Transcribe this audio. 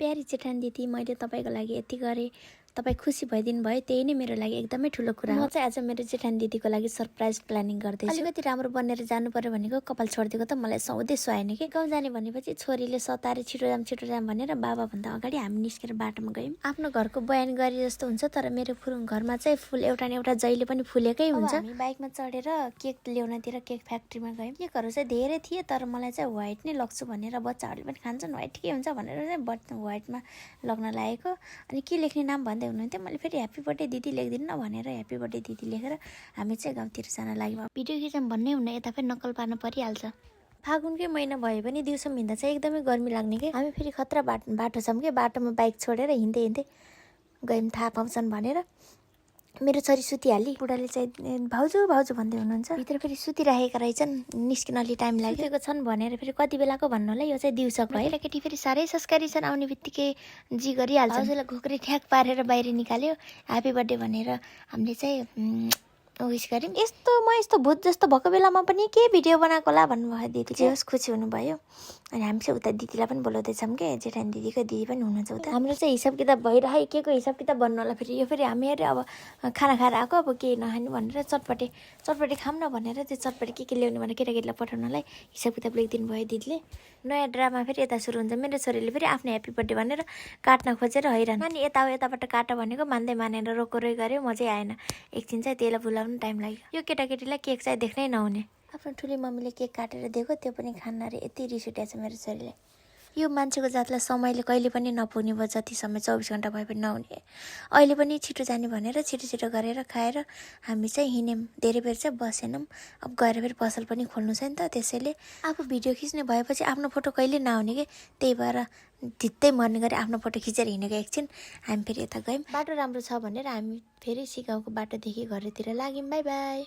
प्यारी जेठानी दिदी, मैले तपाईँको लागि यति गरेँ, तपाईँ खुसी भइदिनु भयो, त्यही नै मेरो लागि एकदमै ठुलो कुरा हो। म चाहिँ आज मेरो जेठानी दिदीको लागि सरप्राइज प्लानिङ गर्दैछु। अलिकति राम्रो बनेर जानु पर्यो भनेको कपाल छोडिदिएको त मलाई सौधै सुहाएन कि। गाउँ जाने भनेपछि छोरीले सताएर छिटो जाम भनेर बाबाभन्दा अगाडि हामी निस्केर बाटोमा गयौँ। आफ्नो घरको बयान गरे जस्तो हुन्छ, तर मेरो घरमा चाहिँ फुल एउटा न एउटा जहिले पनि फुलेकै हुन्छ। हामी बाइकमा चढेर केक ल्याउनतिर केक फ्याक्ट्रीमा गयौँ। केकहरू चाहिँ धेरै थिए, तर मलाई चाहिँ व्हाइट नै लग्छु भनेर, बच्चाहरूले पनि खान्छन् व्हाइट के हुन्छ भनेर चाहिँ व्हाइटमा लग्न लागेको। अनि के लेख्ने नाम भन्दै हुनुहुन्थ्यो, मैले फेरि ह्याप्पी बर्थडे दिदी लेखिदिनु न भनेर ह्याप्पी बर्थडे दिदी लेखेर हामी चाहिँ गाउँतिर जान लाग्यौँ। भिडियो खिचौँ भन्ने हुन्न, यता पनि नक्कल पार्न परिहाल्छ। फागुनकै महिना भए पनि दिउँसो हिँड्दा चाहिँ एकदमै गर्मी लाग्ने कि। हामी फेरि खतरा बाटो छौँ कि, बाटोमा बाइक छोडेर हिँड्दै गयौँ थाहा पाउँछन् भनेर। मेरो छोरी सुतिहाली, बुढाले चाहिँ भाउजू भन्दै हुनुहुन्छ। भित्र फेरि सुतिराखेका रहेछन्, निस्किन अलि टाइम लागेको छन् भनेर फेरि कति बेलाको भन्नु होला, यो चाहिँ दिउँसोको है। केटी फेरि साह्रै संस्कारी छन्, आउने बित्तिकै जी गरिहाल्छ। भाउजूलाई घोक्री ठ्याक पारेर बाहिर निकाल्यो, ह्याप्पी बर्थडे भनेर हामीले चाहिँ विस गऱ्यौँ। यस्तो भूत जस्तो भएको बेलामा पनि के भिडियो बनाएको होला भन्नुभयो दिदी। जे होस् खुसी हुनुभयो। अनि हामी चाहिँ उता दिदीलाई पनि बोलाउँदैछौँ के, जेठानी दिदीको दिदी पनि हुनुहुन्छ उता। हाम्रो चाहिँ हिसाब किताब भइरह्यो, के को हिसाब किताब भन्नु होला फेरि। यो फेरि हामी हेरे अब खाना खाएर आएको, अब केही नखाने भनेर चटपटे खाऊँ न भनेर त्यो चटपटे के ल्याउने भनेर केटाकेटीलाई पठाउनलाई हिसाब किताब लेखिदिनु भयो दिदीले। नयाँ ड्रामा फेरि यता सुरु हुन्छ। मेरो छोरीले फेरि आफ्नो ह्याप्पी बर्थडे भनेर काट्न खोजेर हैरान। नानी यताबाट काट भनेको मानेर रोकोरै गऱ्यो, म चाहिँ आएन। एकछिन चाहिँ त्यसलाई बुलाउनु टाइम लाग्यो। यो केटाकेटीलाई केक चाहिँ देख्नै नहुने। आफ्नो ठुली मम्मीले केक काटेर दिएको, त्यो पनि खान अरे। यति रिस उठेको छ मेरो छोरीले। यो मान्छेको जातलाई समयले कहिले पनि नपुग्ने भयो, जति समय 24 घन्टा भए पनि नहुने। अहिले पनि छिटो जाने भनेर छिटो गरेर खाएर हामी चाहिँ हिँड्यौँ। धेरै बेर चाहिँ बसेनौँ। अब गएर फेरि पसल पनि खोल्नु छ नि त, त्यसैले आफू भिडियो खिच्ने भएपछि आफ्नो फोटो कहिले नआउने कि, त्यही भएर धित्तै मर्ने गरी आफ्नो फोटो खिचेर हिँडेको। एकछिन हामी फेरि यता गयौँ। बाटो राम्रो छ भनेर हामी फेरि सिकाउको बाटोदेखि घरतिर लाग्यौँ। By by.